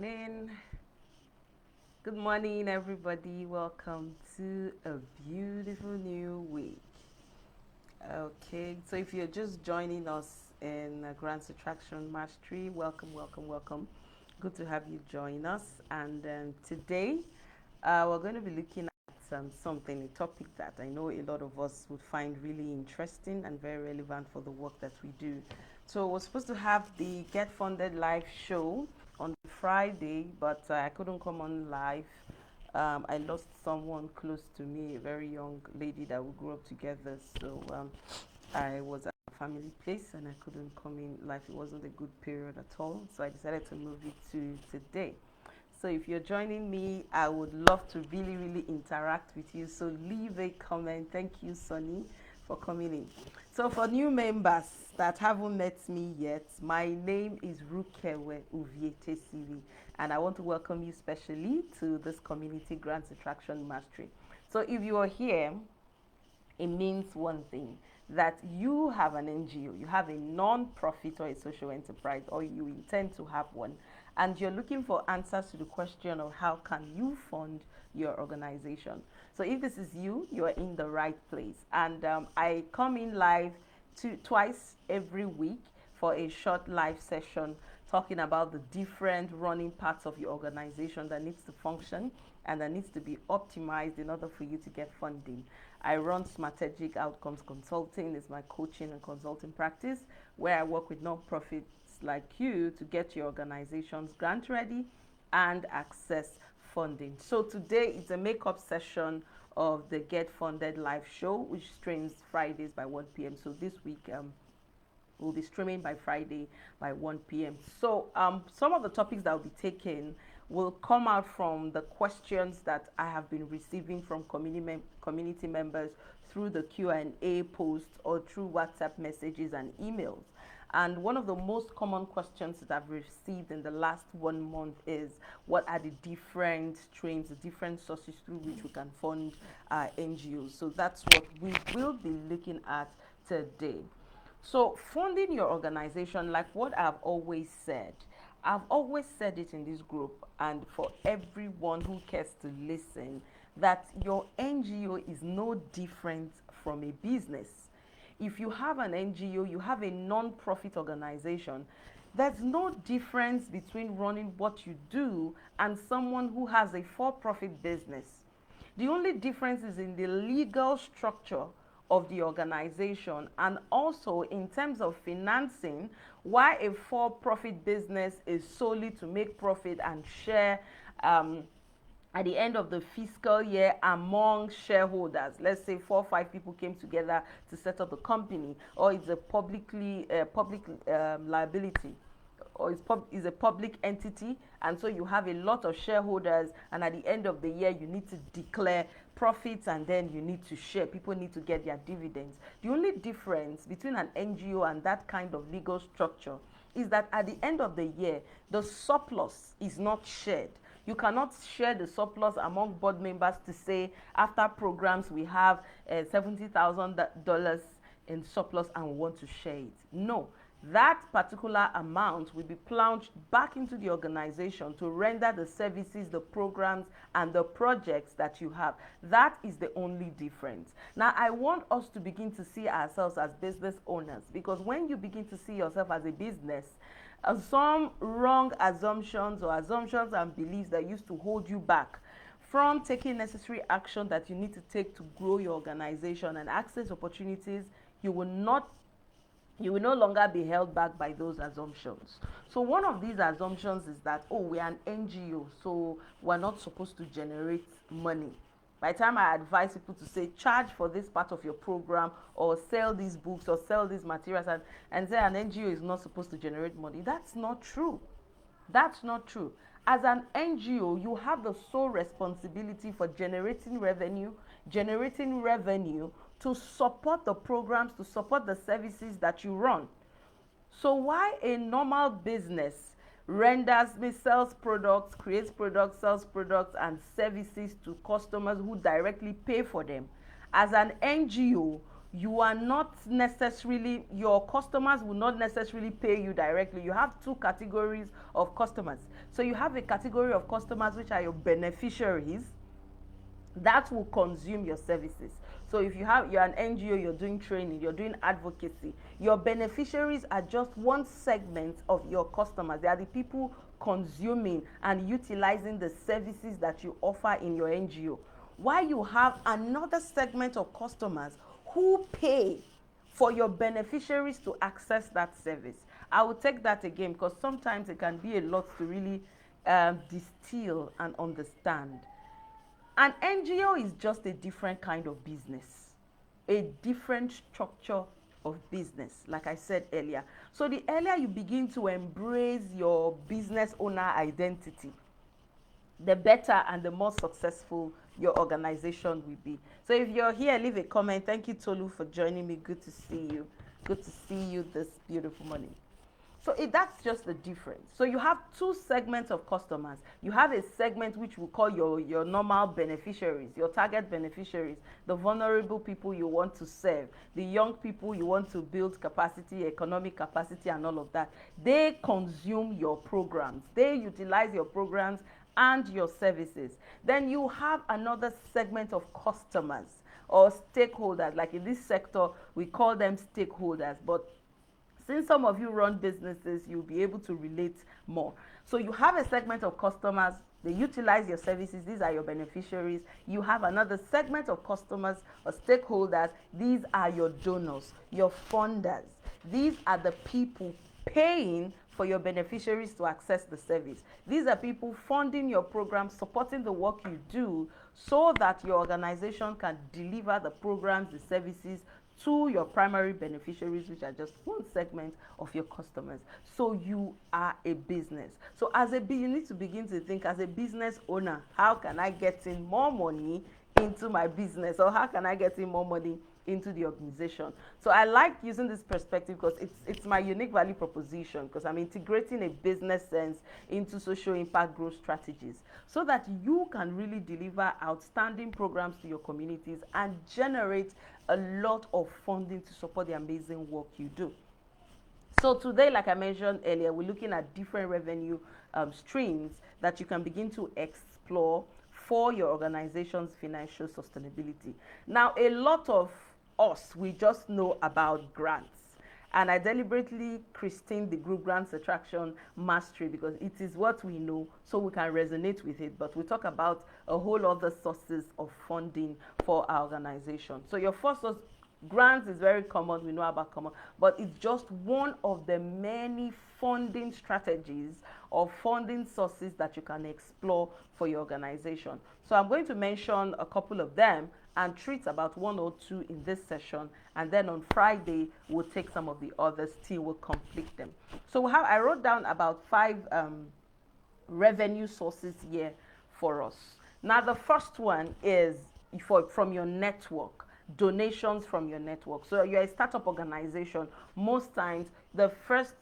morning. Good morning, everybody. Welcome to a beautiful new week. Okay, so if you're just joining us in Grants Attraction Mastery, welcome, welcome, welcome. Good to have you join us. And today, we're going to be looking at something, a topic that I know a lot of us would find really interesting and very relevant for the work that we do. So we're supposed to have the Get Funded live show on Friday, but I couldn't come on live. I lost someone close to me, a very young lady that we grew up together. So I was at a family place and I couldn't come in live. It wasn't a good period at all. So I decided to move it to today. So if you're joining me, I would love to really, really interact with you. So leave a comment. Thank you, Sonny, for coming in. So for new members that haven't met me yet, my name is Rukewe Uviete Sivi, and I want to welcome you specially to this Community Grants Attraction Mastery. So if you are here, it means one thing, that you have an NGO, you have a non-profit or a social enterprise, or you intend to have one, and you're looking for answers to the question of how can you fund your organization. So if this is you, you are in the right place. And I come in live twice every week for a short live session talking about the different running parts of your organization that needs to function and that needs to be optimized in order for you to get funding. I run Strategic Outcomes Consulting. It's my coaching and consulting practice where I work with nonprofits like you to get your organizations grant ready and access funding. So today it's a makeup session of the Get Funded live show, which streams Fridays by 1 p.m. So this week we'll be streaming by Friday by 1 p.m. So some of the topics that will be taken will come out from the questions that I have been receiving from community members through the Q&A posts or through WhatsApp messages and emails. And one of the most common questions that I've received in the last 1 month is, what are the different streams, the different sources through which we can fund NGOs? So that's what we will be looking at today. So funding your organization, like what I've always said it in this group and for everyone who cares to listen, that your NGO is no different from a business. If you have an NGO, you have a non-profit organization, there's no difference between running what you do and someone who has a for-profit business. The only difference is in the legal structure of the organization and also in terms of financing, why a for-profit business is solely to make profit and share at the end of the fiscal year among shareholders. Let's say 4 or 5 people came together to set up a company, or it's a public liability, or is a public entity, and so you have a lot of shareholders, and at the end of the year you need to declare profits and then you need to share. People need to get their dividends. The only difference between an NGO and that kind of legal structure is that at the end of the year the surplus is not shared. You cannot share the surplus among board members to say, after programs we have $70,000 in surplus and we want to share it. No, that particular amount will be plunged back into the organization to render the services, the programs, and the projects that you have. That is the only difference. Now, I want us to begin to see ourselves as business owners, because when you begin to see yourself as a business, some wrong assumptions and beliefs that used to hold you back from taking necessary action that you need to take to grow your organization and access opportunities, you will no longer be held back by those assumptions. So one of these assumptions is that, oh, we are an NGO, so we're not supposed to generate money. By the time I advise people to say, charge for this part of your program, or sell these books, or sell these materials, and say an NGO is not supposed to generate money, that's not true. That's not true. As an NGO, you have the sole responsibility for generating revenue to support the programs, to support the services that you run. So why a normal business sells products, creates products, sells products and services to customers who directly pay for them, as an NGO, you are not necessarily, your customers will not necessarily pay you directly. You have two categories of customers. So you have a category of customers which are your beneficiaries that will consume your services. So if you're an NGO, you're doing training, you're doing advocacy, your beneficiaries are just one segment of your customers. They are the people consuming and utilizing the services that you offer in your NGO. While you have another segment of customers who pay for your beneficiaries to access that service. I will take that again because sometimes it can be a lot to really distill and understand. An NGO is just a different kind of business, a different structure of business, like I said earlier. So the earlier you begin to embrace your business owner identity, the better and the more successful your organization will be. So if you're here, leave a comment. Thank you, Tolu, for joining me. Good to see you. Good to see you this beautiful morning. So that's just the difference. So you have two segments of customers. You have a segment which we call your normal beneficiaries, your target beneficiaries, the vulnerable people you want to serve, the young people you want to build capacity, economic capacity, and all of that. They consume your programs. They utilize your programs and your services. Then you have another segment of customers or stakeholders. Like in this sector, we call them stakeholders, but since some of you run businesses, you'll be able to relate more. So you have a segment of customers, they utilize your services, these are your beneficiaries. You have another segment of customers or stakeholders, these are your donors, your funders. These are the people paying for your beneficiaries to access the service. These are people funding your program, supporting the work you do so that your organization can deliver the programs, the services to your primary beneficiaries, which are just one segment of your customers. So you are a business. So you need to begin to think as a business owner, how can I get in more money into my business, or how can I get in more money into the organization? So I like using this perspective because it's my unique value proposition, because I'm integrating a business sense into social impact growth strategies so that you can really deliver outstanding programs to your communities and generate a lot of funding to support the amazing work you do. So today, like I mentioned earlier, we're looking at different revenue streams that you can begin to explore for your organization's financial sustainability. Now, a lot of us, we just know about grants. And I deliberately christened the group Grants Attraction Mastery because it is what we know, so we can resonate with it. But we talk about a whole other sources of funding for our organization. So your first source, grants, is very common, we know about common, but it's just one of the many funding strategies or funding sources that you can explore for your organization. So I'm going to mention a couple of them and treat about one or two in this session, and then on Friday we'll take some of the others till we'll complete them. So I wrote down about 5 revenue sources here for us. Now the first one is from your network, donations from your network. So you're a startup organization, most times the first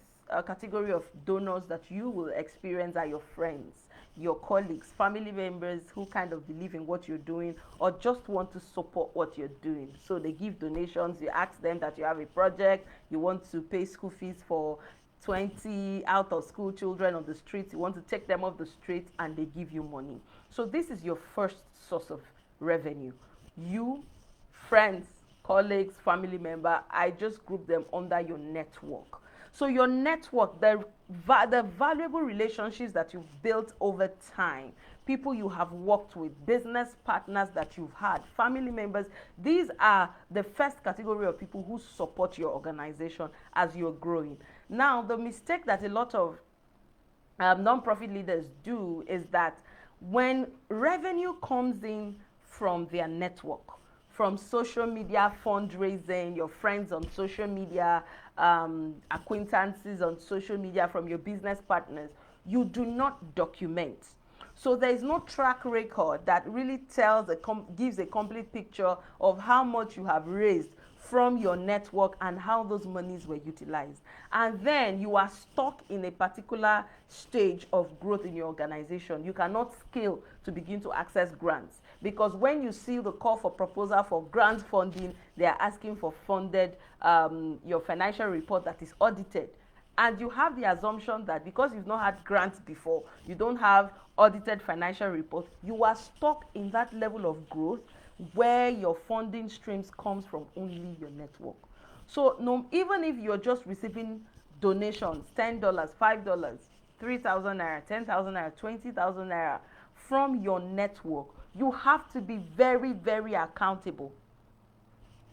category of donors that you will experience are your friends, your colleagues, family members who kind of believe in what you're doing or just want to support what you're doing. So they give donations. You ask them that you have a project, you want to pay school fees for 20 out of school children on the streets, you want to take them off the street, and they give you money. So this is your first source of revenue. You, friends, colleagues, family member, I just group them under your network. So your network, the valuable relationships that you've built over time, people you have worked with, business partners that you've had, family members, these are the first category of people who support your organization as you're growing. Now, the mistake that a lot of non-profit leaders do is that when revenue comes in from their network, from social media fundraising, your friends on social media, acquaintances on social media, from your business partners, you do not document. So there is no track record that really gives a complete picture of how much you have raised from your network and how those monies were utilized. And then you are stuck in a particular stage of growth in your organization. You cannot scale to begin to access grants, because when you see the call for proposal for grant funding, they are asking for funded, your financial report that is audited. And you have the assumption that because you've not had grants before, you don't have audited financial reports, you are stuck in that level of growth where your funding streams comes from only your network. So no, even if you're just receiving donations, $10, $5, 3,000 naira, 10,000 naira, 20,000 naira from your network, you have to be very, very accountable.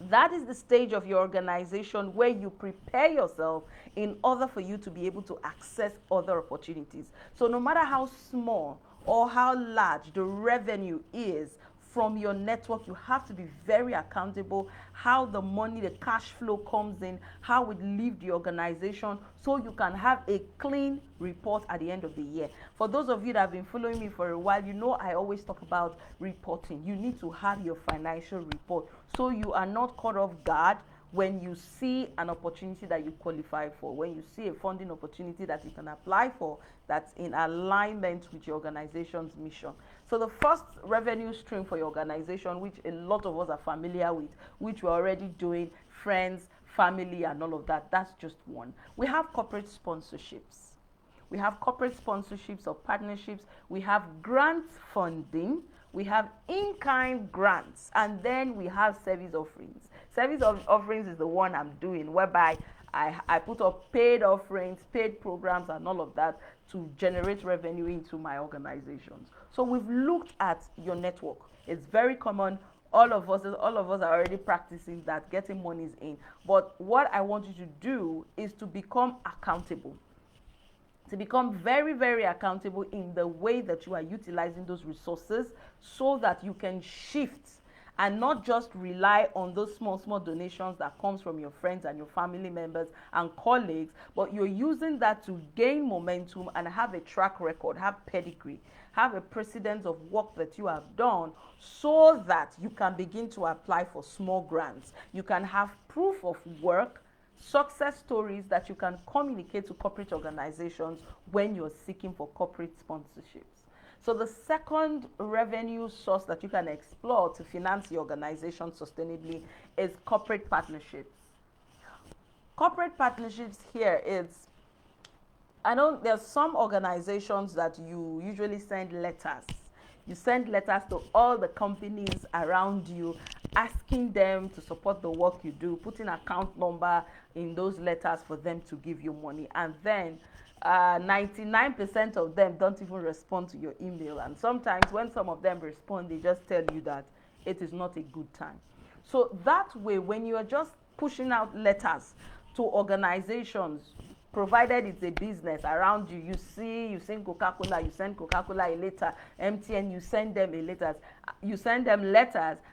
That is the stage of your organization where you prepare yourself in order for you to be able to access other opportunities. So no matter how small or how large the revenue is from your network, you have to be very accountable how the money, the cash flow comes in, how it leaves the organization, so you can have a clean report at the end of the year. For those of you that have been following me for a while, you know I always talk about reporting. You need to have your financial report so you are not caught off guard when you see an opportunity that you qualify for, when you see a funding opportunity that you can apply for that's in alignment with your organization's mission. So the first revenue stream for your organization, which a lot of us are familiar with, which we're already doing, friends, family, and all of that, that's just one. We have corporate sponsorships. We have corporate sponsorships or partnerships. We have grant funding. We have in-kind grants, and then we have service offerings. Service offerings is the one I'm doing, whereby I put up paid offerings, paid programs, and all of that to generate revenue into my organizations. So we've looked at your network. It's very common. All of us are already practicing that, getting monies in. But what I want you to do is to become accountable. To become very, very accountable in the way that you are utilizing those resources, so that you can shift and not just rely on those small donations that comes from your friends and your family members and colleagues, but you're using that to gain momentum and have a track record, have pedigree, have a precedence of work that you have done, so that you can begin to apply for small grants. You can have proof of work, success stories that you can communicate to corporate organizations when you're seeking for corporate sponsorships. So the second revenue source that you can explore to finance your organization sustainably is corporate partnerships. Corporate partnerships here is, I know there's some organizations that you usually send letters. You send letters to all the companies around you, asking them to support the work you do, putting account number in those letters for them to give you money. And then 99% of them don't even respond to your email. And sometimes when some of them respond, they just tell you that it is not a good time. So that way, when you are just pushing out letters to organizations, provided it's a business around you, you send Coca-Cola, you send Coca-Cola a letter, MTN, you send them letters,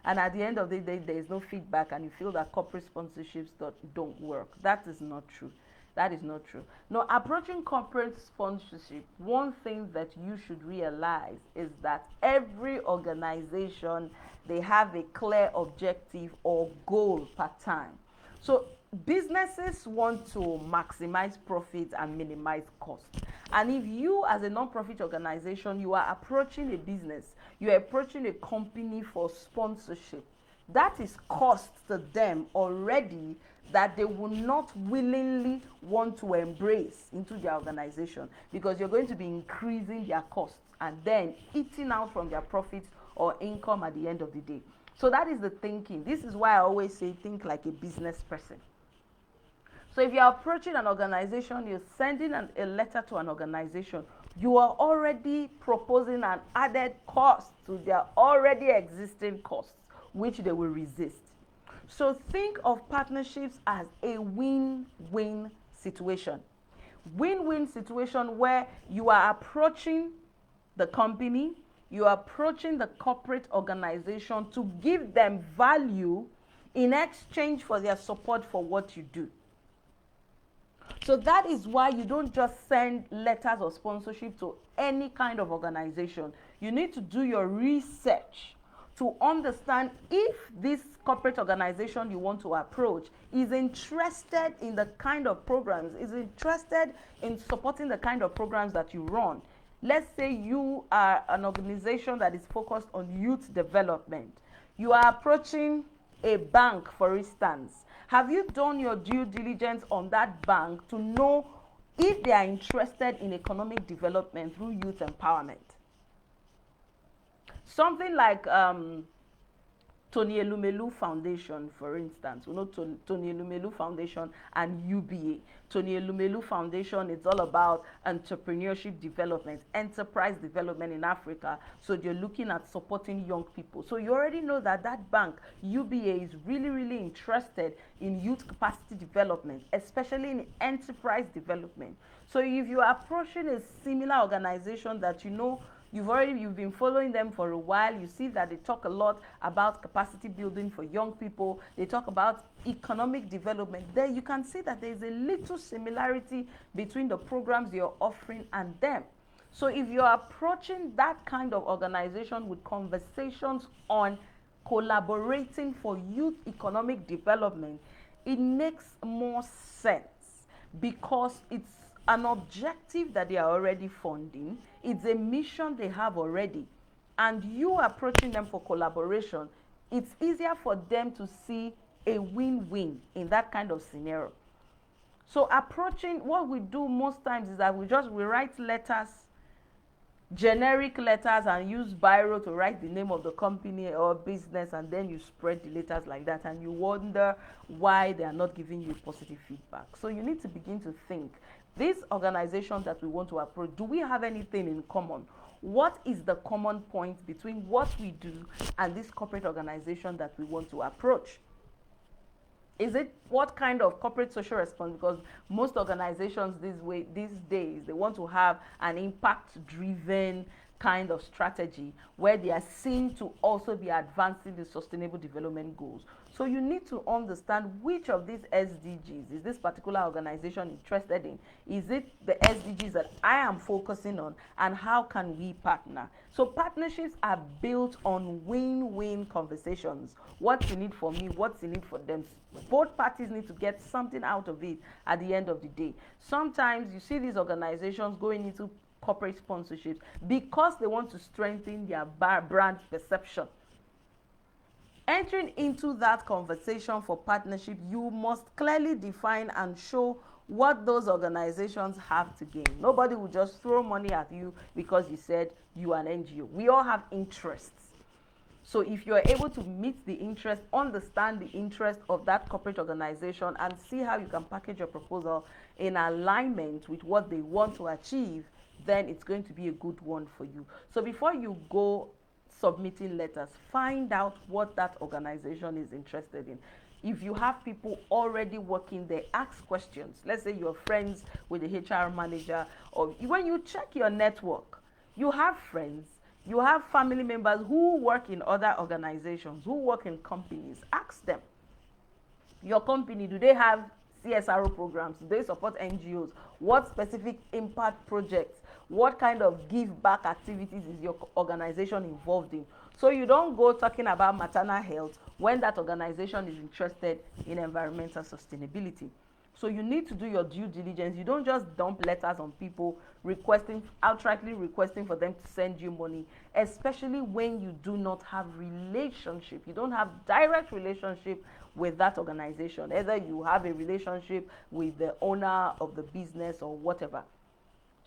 and at the end of the day, there is no feedback, and you feel that corporate sponsorships don't work. That is not true. That is not true. Now, approaching corporate sponsorship, one thing that you should realize is that every organization, they have a clear objective or goal per time. So businesses want to maximize profits and minimize costs. And if you, as a non-profit organization, you are approaching a business, you are approaching a company for sponsorship, that is cost to them already that they will not willingly want to embrace into their organization, because you're going to be increasing their costs and then eating out from their profits or income at the end of the day. So that is the thinking. This is why I always say think like a business person. So if you're approaching an organization, you're sending a letter to an organization, you are already proposing an added cost to their already existing costs, which they will resist. So think of partnerships as a win-win situation. Win-win situation where you are approaching the company, you are approaching the corporate organization to give them value in exchange for their support for what you do. So that is why you don't just send letters of sponsorship to any kind of organization. You need to do your research to understand if this corporate organization you want to approach is interested in the kind of programs, is interested in supporting the kind of programs that you run. Let's say you are an organization that is focused on youth development. You are approaching a bank, for instance. Have you done your due diligence on that bank to know if they are interested in economic development through youth empowerment. Something like Tony Elumelu Foundation, for instance. We know Tony Elumelu Foundation and UBA. Tony Elumelu Foundation, it's all about entrepreneurship development, enterprise development in Africa. So they're looking at supporting young people. So you already know that that bank, UBA, is really, really interested in youth capacity development, especially in enterprise development. So if you are approaching a similar organization that you know you've been following them for a while, you see that they talk a lot about capacity building for young people, they talk about economic development, there you can see that there is a little similarity between the programs you're offering and them. So if you're approaching that kind of organization with conversations on collaborating for youth economic development, it makes more sense because it's an objective that they are already funding, it's a mission they have already, and you approaching them for collaboration, it's easier for them to see a win-win in that kind of scenario. So approaching, what we do most times is that we write letters, generic letters, and use biro to write the name of the company or business, and then you spread the letters like that, and you wonder why they are not giving you positive feedback. So you need to begin to think, these organizations that we want to approach, do we have anything in common? What is the common point between what we do and this corporate organization that we want to approach? Is it what kind of corporate social response? Because most organizations these days, they want to have an impact-driven kind of strategy where they are seen to also be advancing the sustainable development goals. So you need to understand which of these SDGs is this particular organization interested in. Is it the SDGs that I am focusing on, and how can we partner? So partnerships are built on win-win conversations. What's in it for me? What's in it for them? Both parties need to get something out of it at the end of the day. Sometimes you see these organizations going into corporate sponsorships because they want to strengthen their brand perception. Entering into that conversation for partnership, you must clearly define and show what those organizations have to gain. Nobody will just throw money at you because you said you are an NGO. We all have interests. So if you're able to meet the interest, understand the interest of that corporate organization, and see how you can package your proposal in alignment with what they want to achieve, then it's going to be a good one for you. So before you go submitting letters, find out what that organization is interested in. If you have people already working there, ask questions. Let's say you're friends with the HR manager, or when you check your network, you have friends, you have family members who work in other organizations, who work in companies. Ask them, your company, do they have CSRO programs? Do they support NGOs? What specific impact projects? What kind of give back activities is your organization involved in? So you don't go talking about maternal health when that organization is interested in environmental sustainability. So you need to do your due diligence. You don't just dump letters on people outrightly requesting for them to send you money, especially when you do not have relationship. You don't have direct relationship with that organization. Either you have a relationship with the owner of the business or whatever.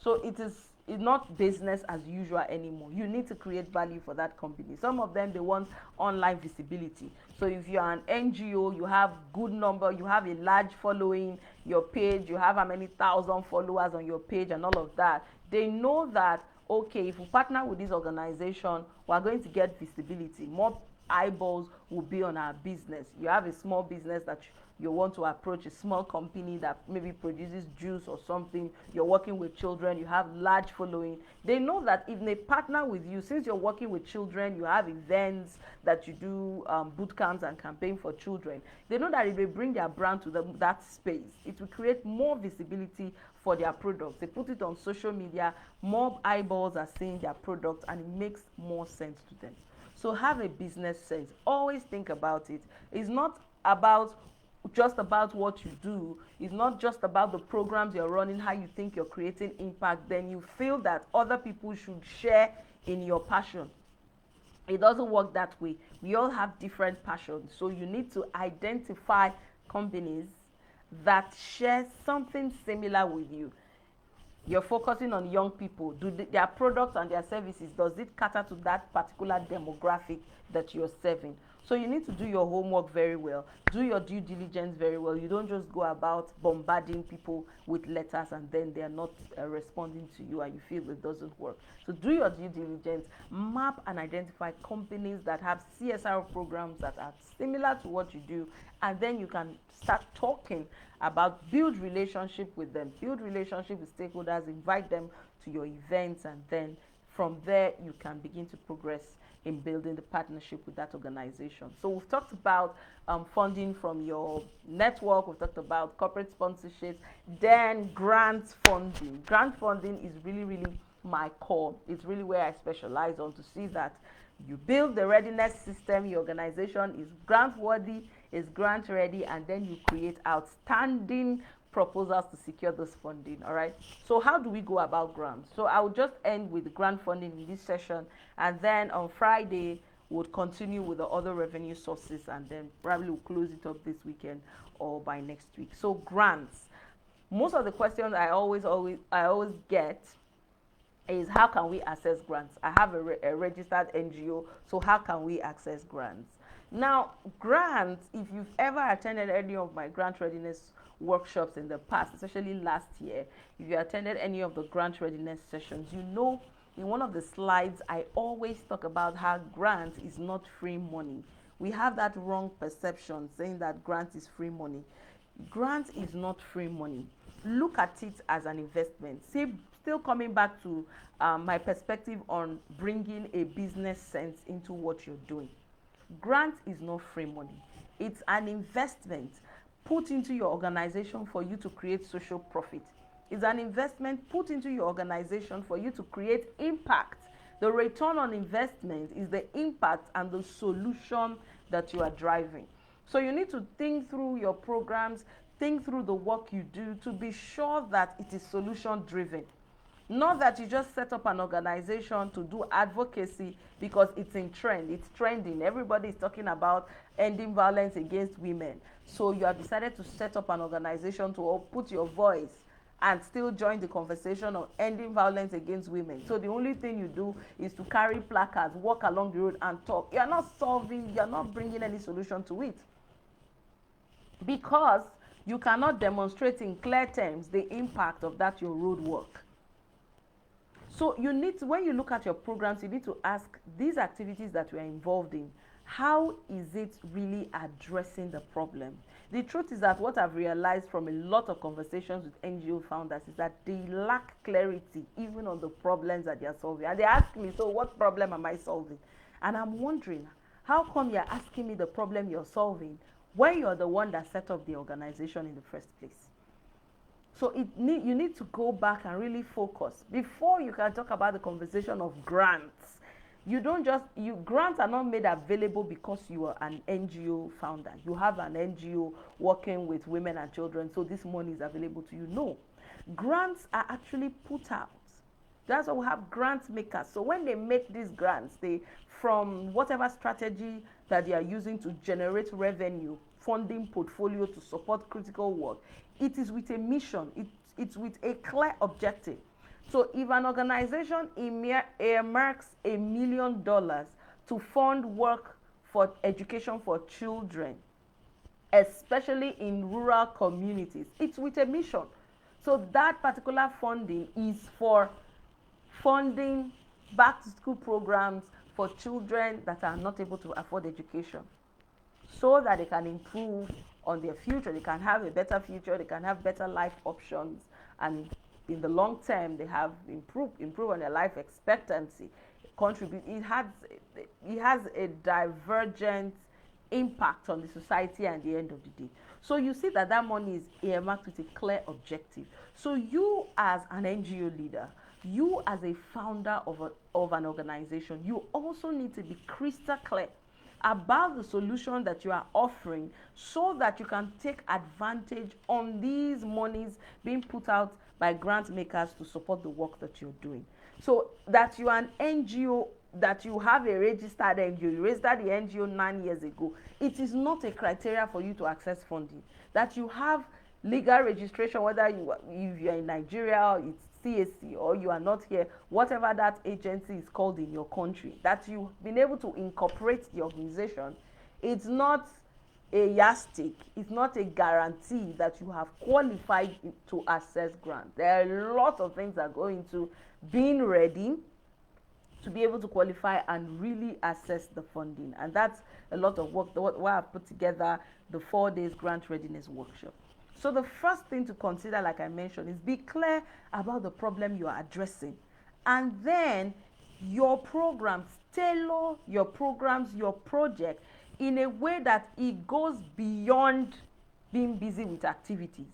So it's not business as usual anymore. You need to create value for that company. Some of them, they want online visibility. So if you're an NGO, you have good number, you have a large following, your page, you have how many thousand followers on your page and all of that. They know that, okay, if we partner with this organization, we're going to get visibility. More eyeballs will be on our business. You have a small business that you want to approach, a small company that maybe produces juice or something, you're working with children, you have large following. They know that if they partner with you, since you're working with children, you have events that you do, boot camps and campaign for children. They know that if they bring their brand to that space, it will create more visibility for their products. They put it on social media, more eyeballs are seeing their products, and it makes more sense to them. So have a business sense. Always think about it. It's not just about what you do. It's not just about the programs you're running, how you think you're creating impact. Then you feel that other people should share in your passion. It doesn't work that way. We all have different passions. So you need to identify companies that share something similar with you. You're focusing on young people. Their products and their services, does it cater to that particular demographic that you're serving? So you need to do your homework very well, do your due diligence very well. You don't just go about bombarding people with letters and then they're not responding to you and you feel it doesn't work. So do your due diligence, map and identify companies that have CSR programs that are similar to what you do, and then you can start talking about, build relationship with them, build relationship with stakeholders, invite them to your events, and then from there you can begin to progress in building the partnership with that organization. So we've talked about funding from your network, we've talked about corporate sponsorships, then grant funding. Grant funding is really, really my core. It's really where I specialize on, to see that you build the readiness system, your organization is grant worthy, is grant ready, and then you create outstanding proposals to secure this funding. All right, so how do we go about grants? So I will just end with the grant funding in this session, and then on Friday we'll continue with the other revenue sources, and then probably we'll close it up this weekend or by next week. So grants, most of the questions I always get is, how can we access grants? I have a registered NGO, so how can we access grants? Now, grants, if you've ever attended any of my grant readiness workshops in the past, especially last year, if you attended any of the grant readiness sessions, you know in one of the slides I always talk about how grant is not free money. We have that wrong perception saying that grant is free money. Grant is not free money. Look at it as an investment. Still coming back to my perspective on bringing a business sense into what you're doing. Grant is not free money. It's an investment put into your organization for you to create social profit. It's an investment put into your organization for you to create impact. The return on investment is the impact and the solution that you are driving. So you need to think through your programs, think through the work you do to be sure that it is solution driven. Not that you just set up an organization to do advocacy because it's in trend, it's trending. Everybody is talking about ending violence against women. So you have decided to set up an organization to put your voice and still join the conversation of ending violence against women. So the only thing you do is to carry placards, walk along the road and talk. You're not solving, you're not bringing any solution to it. Because you cannot demonstrate in clear terms the impact of that your road work. So you need to, when you look at your programs, you need to ask, these activities that we are involved in, how is it really addressing the problem? The truth is that what I've realized from a lot of conversations with NGO founders is that they lack clarity even on the problems that they are solving. And they ask me, so what problem am I solving? And I'm wondering, how come you're asking me the problem you're solving when you're the one that set up the organization in the first place? So you need to go back and really focus before you can talk about the conversation of grants. Grants are not made available because you are an NGO founder. You have an NGO working with women and children, so this money is available to you. No, grants are actually put out. That's why we have grant makers. So when they make these grants, from whatever strategy that they are using to generate revenue, funding portfolio to support critical work, it is with a mission, it's with a clear objective. So if an organization earmarks $1 million to fund work for education for children, especially in rural communities, it's with a mission. So that particular funding is for funding back to school programs for children that are not able to afford education, so that they can improve on their future, they can have a better future, they can have better life options, and in the long term they have improve on their life expectancy, contribute. It has a divergent impact on the society at the end of the day. So you see that money is earmarked with a clear objective. So you as an NGO leader, you as a founder of an organization, you also need to be crystal clear about the solution that you are offering, so that you can take advantage on these monies being put out by grant makers to support the work that you're doing. So that you are an NGO, that you have a registered NGO, you registered the NGO 9 years ago, it is not a criteria for you to access funding. That you have legal registration, whether if you're in Nigeria, it's CAC, or you are not here, whatever that agency is called in your country, that you've been able to incorporate the organization, it's not a yardstick, it's not a guarantee that you have qualified to access grant. There are a lot of things that go into being ready to be able to qualify and really access the funding. And that's a lot of work, why I've put together the 4 days grant readiness workshop. So the first thing to consider, like I mentioned, is be clear about the problem you are addressing. And then your programs, tailor your programs, your project in a way that it goes beyond being busy with activities.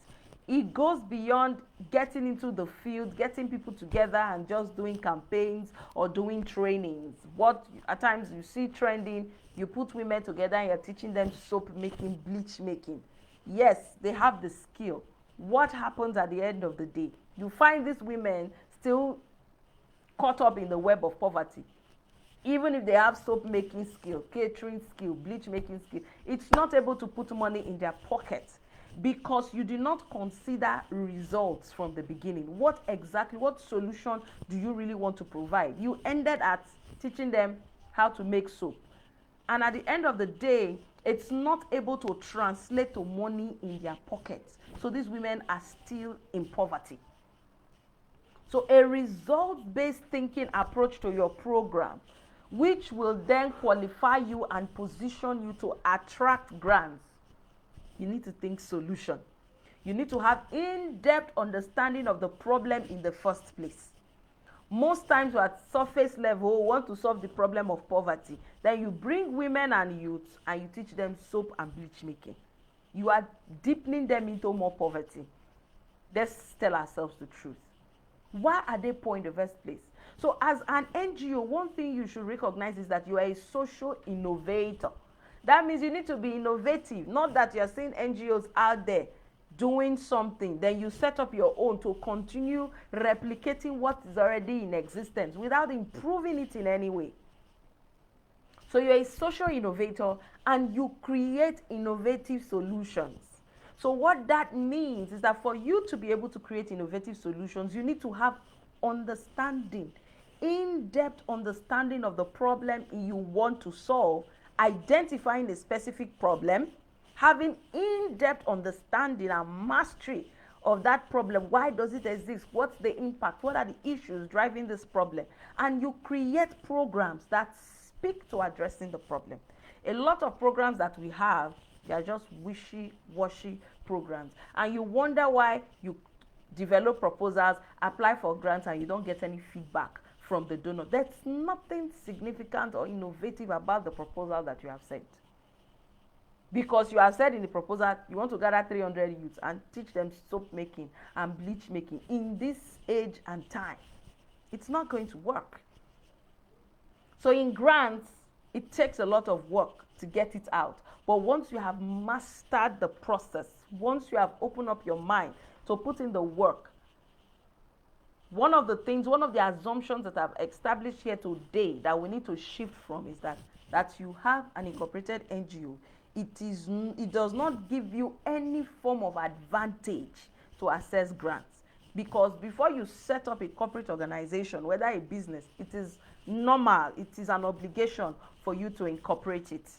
It goes beyond getting into the field, getting people together and just doing campaigns or doing trainings. What at times you see trending, you put women together and you're teaching them soap making, bleach making. Yes, they have the skill. What happens at the end of the day? You find these women still caught up in the web of poverty. Even if they have soap making skill, catering skill, bleach making skill, it's not able to put money in their pocket because you do not consider results from the beginning. What solution do you really want to provide? You ended at teaching them how to make soap. And at the end of the day, it's not able to translate to money in their pockets. So these women are still in poverty. So a result-based thinking approach to your program, which will then qualify you and position you to attract grants. You need to think solution. You need to have in-depth understanding of the problem in the first place. Most times we're at surface level, want to solve the problem of poverty. Then you bring women and youth and you teach them soap and bleach making. You are deepening them into more poverty. Let's tell ourselves the truth. Why are they poor in the first place? So as an NGO, one thing you should recognize is that you are a social innovator. That means you need to be innovative. Not that you're seeing NGOs out there doing something, then you set up your own to continue replicating what is already in existence without improving it in any way. So you're a social innovator and you create innovative solutions. So what that means is that for you to be able to create innovative solutions, you need to have understanding, in-depth understanding of the problem you want to solve, identifying a specific problem, having in-depth understanding and mastery of that problem. Why does it exist? What's the impact? What are the issues driving this problem? And you create programs that speak to addressing the problem. A lot of programs that we have, they are just wishy-washy programs. And you wonder why you develop proposals, apply for grants, and you don't get any feedback from the donor. There's nothing significant or innovative about the proposal that you have sent. Because you have said in the proposal, you want to gather 300 youths and teach them soap making and bleach making in this age and time. It's not going to work. So in grants, it takes a lot of work to get it out. But once you have mastered the process, once you have opened up your mind to put in the work, one of the assumptions that I've established here today that we need to shift from is that you have an incorporated NGO. It does not give you any form of advantage to access grants, because before you set up a corporate organization, whether a business, it is normal, it is an obligation for you to incorporate it,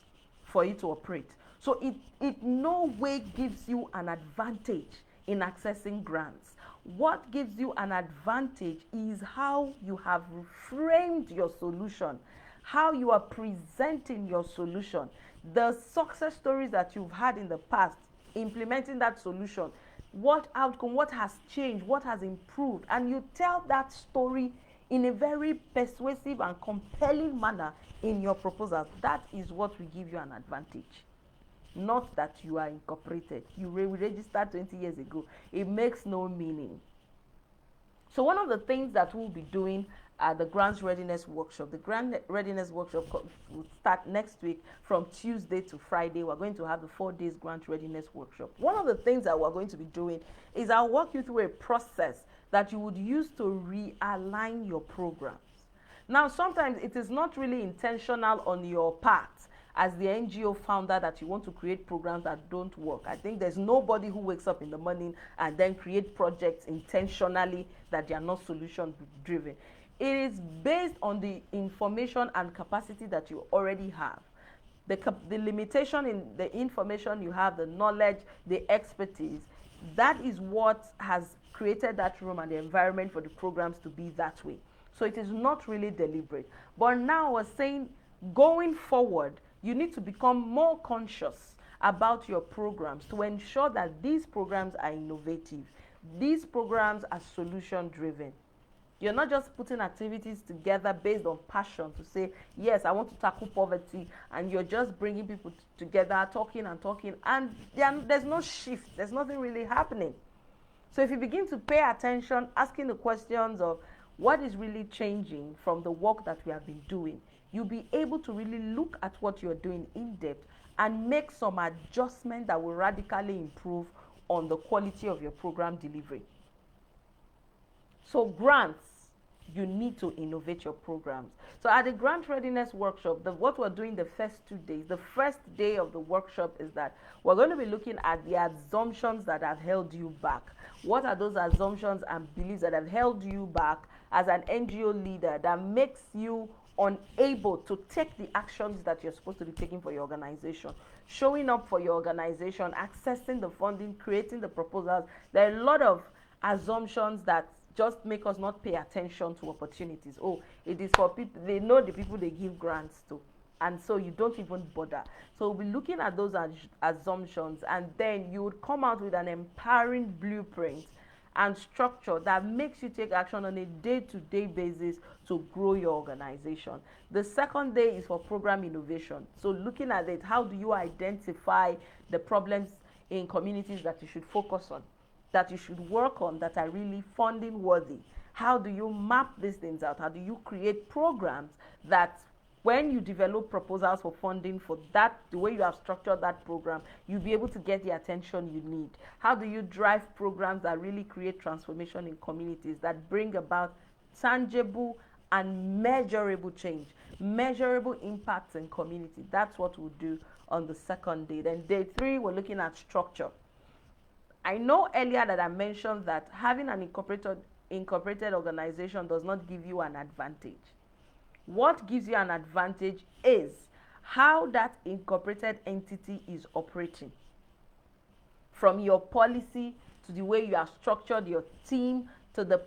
for you to operate. So it no way gives you an advantage in accessing grants. What gives you an advantage is how you have framed your solution, how you are presenting your solution, the success stories that you've had in the past, implementing that solution, what outcome, what has changed, what has improved, and you tell that story in a very persuasive and compelling manner in your proposals. That is what will give you an advantage. Not that you are incorporated. You registered 20 years ago. It makes no meaning. So one of the things that we'll be doing at the Grants Readiness Workshop, the Grant Readiness Workshop will start next week from Tuesday to Friday. We're going to have the 4 days Grant Readiness Workshop. One of the things that we're going to be doing is I'll walk you through a process that you would use to realign your programs. Now, sometimes it is not really intentional on your part as the NGO founder that you want to create programs that don't work. I think there's nobody who wakes up in the morning and then create projects intentionally that they are not solution driven. It is based on the information and capacity that you already have. The limitation in the information you have, the knowledge, the expertise, that is what has created that room and the environment for the programs to be that way. So it is not really deliberate. But now we're saying, going forward, you need to become more conscious about your programs to ensure that these programs are innovative. These programs are solution driven. You're not just putting activities together based on passion to say, yes, I want to tackle poverty, and you're just bringing people together, talking, and there's no shift. There's nothing really happening. So if you begin to pay attention, asking the questions of what is really changing from the work that we have been doing, you'll be able to really look at what you're doing in depth and make some adjustment that will radically improve on the quality of your program delivery. So grants, you need to innovate your programs. So at the grant readiness workshop, what we're doing the first 2 days, the first day of the workshop is that we're going to be looking at the assumptions that have held you back. What are those assumptions and beliefs that have held you back as an NGO leader that makes you unable to take the actions that you're supposed to be taking for your organization, showing up for your organization, accessing the funding, creating the proposals? There are a lot of assumptions that just make us not pay attention to opportunities. Oh, it is for people, they know the people they give grants to, and so you don't even bother. So we'll be looking at those assumptions, and then you would come out with an empowering blueprint and structure that makes you take action on a day-to-day basis to grow your organization. The second day is for program innovation. So looking at it, how do you identify the problems in communities that you should focus on, that you should work on, that are really funding worthy? How do you map these things out? How do you create programs that when you develop proposals for funding for that, the way you have structured that program, you'll be able to get the attention you need? How do you drive programs that really create transformation in communities, that bring about tangible and measurable change, measurable impacts in community? That's what we'll do on the second day. Then day 3, we're looking at structure. I know earlier that I mentioned that having an incorporated organization does not give you an advantage. What gives you an advantage is how that incorporated entity is operating. From your policy to the way you have structured your team to the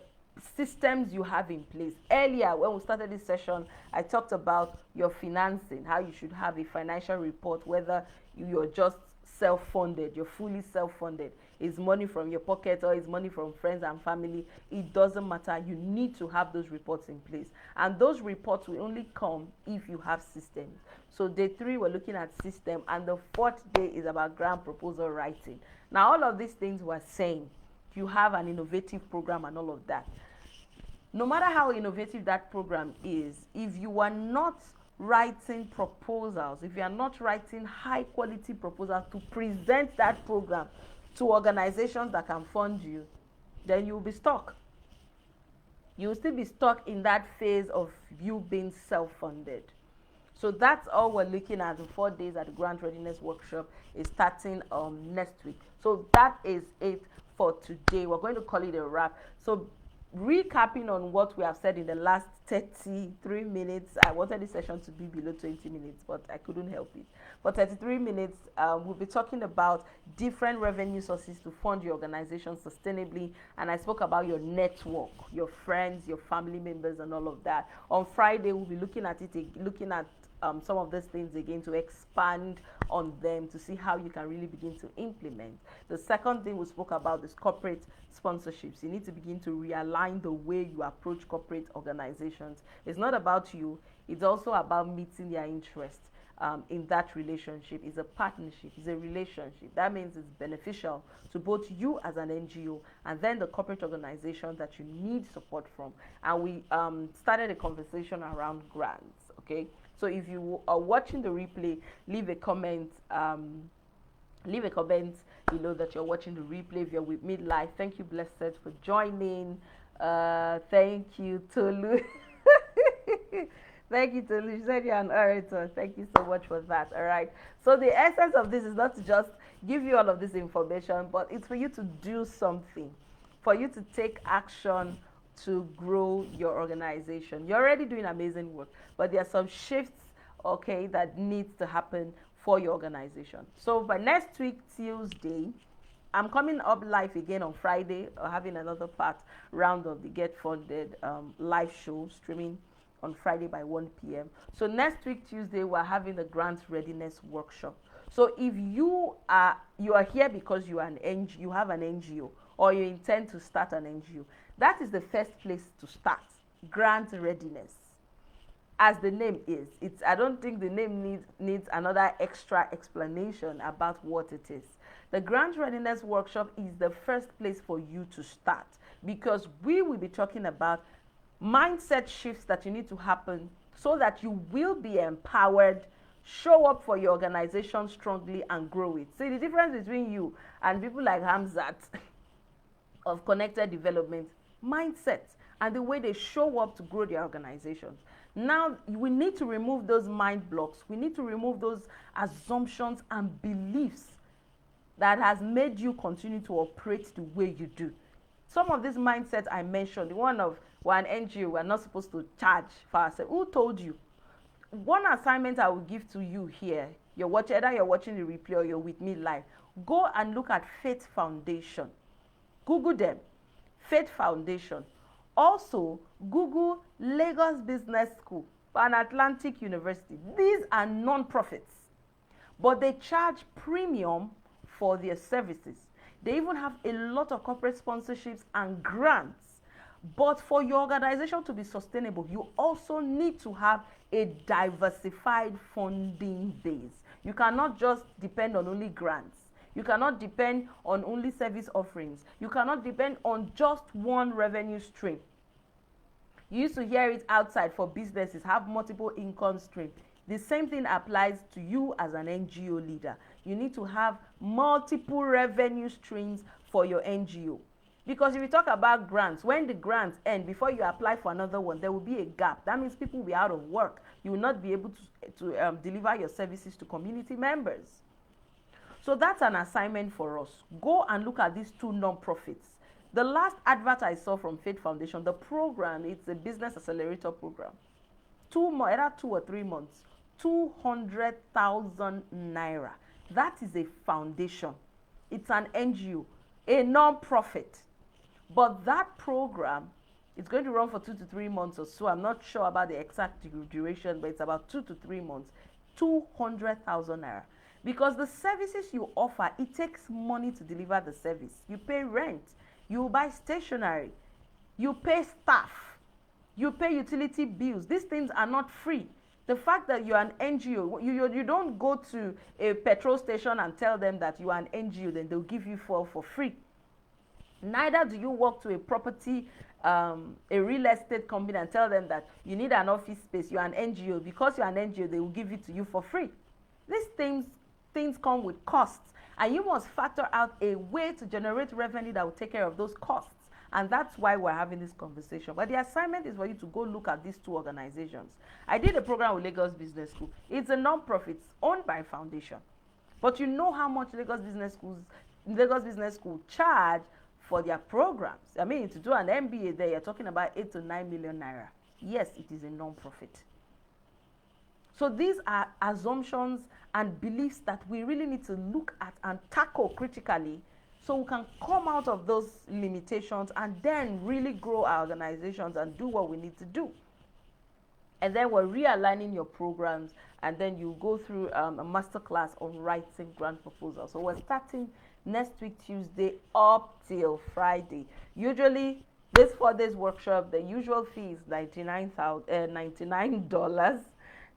systems you have in place. Earlier, when we started this session, I talked about your financing, how you should have a financial report, whether you're just self-funded, you're fully self-funded. Is money from your pocket or is money from friends and family? It doesn't matter. You need to have those reports in place. And those reports will only come if you have systems. So day 3, we're looking at system. And the 4th day is about grant proposal writing. Now, all of these things we're saying, you have an innovative program and all of that. No matter how innovative that program is, if you are not writing proposals, if you are not writing high quality proposals to present that program to organizations that can fund you, then you'll be stuck. You'll still be stuck in that phase of you being self-funded. So that's all we're looking at. The 4 days at the Grant Readiness Workshop is starting next week. So that is it for today. We're going to call it a wrap. So recapping on what we have said in the last 33 minutes, I wanted this session to be below 20 minutes, but I couldn't help it. For 33 minutes, we'll be talking about different revenue sources to fund your organization sustainably. And I spoke about your network, your friends, your family members, and all of that. On Friday, we'll be looking at some of these things again to expand on them to see how you can really begin to implement. The second thing we spoke about is corporate sponsorships. You need to begin to realign the way you approach corporate organizations. It's not about you, it's also about meeting their interests in that relationship. It's a partnership, it's a relationship. That means it's beneficial to both you as an NGO and then the corporate organization that you need support from. And we started a conversation around grants, okay? So if you are watching the replay, leave a comment, that you're watching the replay. If you're with me live, thank you, Blessed, for joining. Thank you, Tolu. Thank you, Tolu. You said you're an orator. Thank you so much for that. All right. So the essence of this is not to just give you all of this information, but it's for you to do something, for you to take action to grow your organization. You're already doing amazing work, but there are some shifts, okay, that needs to happen for your organization. So by next week, Tuesday, I'm coming up live again on Friday, or having another part round of the Get Funded live show streaming on Friday by 1 p.m. So next week, Tuesday, we're having the grant readiness workshop. So if you are here because you have an NGO, or you intend to start an NGO, that is the first place to start. Grant readiness. As the name is, I don't think the name needs another extra explanation about what it is. The grant readiness workshop is the first place for you to start, because we will be talking about mindset shifts that you need to happen so that you will be empowered, show up for your organization strongly, and grow it. See, the difference between you and people like Hamzat of Connected Development, mindset and the way they show up to grow their organizations. Now, we need to remove those mind blocks. We need to remove those assumptions and beliefs that has made you continue to operate the way you do. Some of these mindsets I mentioned, the one of we're an NGO, we're not supposed to charge for ourselves. Who told you? One assignment I will give to you here, either you're watching the replay or you're with me live, go and look at Faith Foundation. Google them, Faith Foundation. Also, Google Lagos Business School, Pan Atlantic University. These are non-profits, but they charge premium for their services. They even have a lot of corporate sponsorships and grants. But for your organization to be sustainable, you also need to have a diversified funding base. You cannot just depend on only grants. You cannot depend on only service offerings. You cannot depend on just one revenue stream. You used to hear it outside for businesses, have multiple income streams. The same thing applies to you as an NGO leader. You need to have multiple revenue streams for your NGO. Because if you talk about grants, when the grants end, before you apply for another one, there will be a gap. That means people will be out of work. You will not be able to deliver your services to community members. So that's an assignment for us. Go and look at these two non-profits. The last advert I saw from Faith Foundation, the program, it's a business accelerator program. Either 2 or 3 months, 200,000 naira. That is a foundation. It's an NGO, a non-profit. But that program, it's going to run for 2 to 3 months or so. I'm not sure about the exact duration, but it's about 2 to 3 months. 200,000 naira. Because the services you offer, it takes money to deliver the service. You pay rent, you buy stationery, you pay staff, you pay utility bills. These things are not free. The fact that you're an NGO, you don't go to a petrol station and tell them that you are an NGO, then they'll give you fuel for free. Neither do you walk to a property, a real estate company and tell them that you need an office space, you're an NGO. Because you're an NGO, they will give it to you for free. These things come with costs, and you must factor out a way to generate revenue that will take care of those costs. And that's why we're having this conversation. But the assignment is for you to go look at these two organizations. I did a program with Lagos Business School. It's a non-profit owned by a foundation. But you know how much Lagos Business School charge for their programs. I mean, to do an MBA there, you're talking about 8 to 9 million naira. Yes, it is a non-profit. So these are assumptions and beliefs that we really need to look at and tackle critically, so we can come out of those limitations and then really grow our organizations and do what we need to do. And then we're realigning your programs, and then you go through a masterclass on writing grant proposals. So we're starting next week, Tuesday, up till Friday. Usually, this 4 days workshop, the usual fee is $99.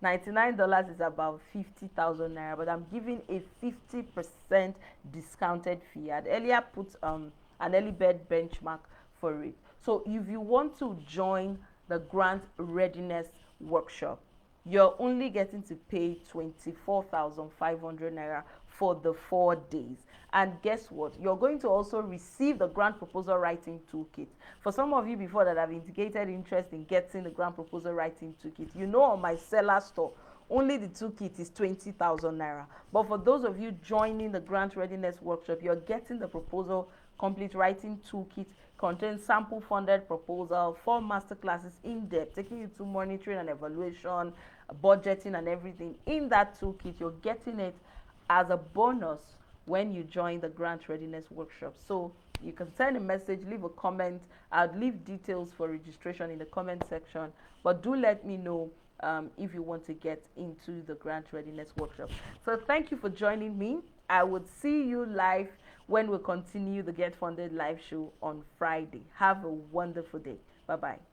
$99 is about 50,000 naira, but I'm giving a 50% discounted fee. I'd earlier put an early bird benchmark for it. So if you want to join the grant readiness workshop, you're only getting to pay 24,500 naira for the 4 days. And guess what? You're going to also receive the grant proposal writing toolkit. For some of you before that have indicated interest in getting the grant proposal writing toolkit, you know on my seller store, only the toolkit is 20,000 naira. But for those of you joining the grant readiness workshop, you're getting the proposal complete writing toolkit contains sample funded proposal, 4 masterclasses in depth, taking you to monitoring and evaluation, budgeting and everything. In that toolkit, you're getting it as a bonus when you join the grant readiness workshop. So you can send a message, leave a comment. I'll leave details for registration in the comment section, but do let me know if you want to get into the grant readiness workshop. So thank you for joining me. I would see you live when we continue the Get Funded live show on Friday. Have a wonderful day. Bye bye.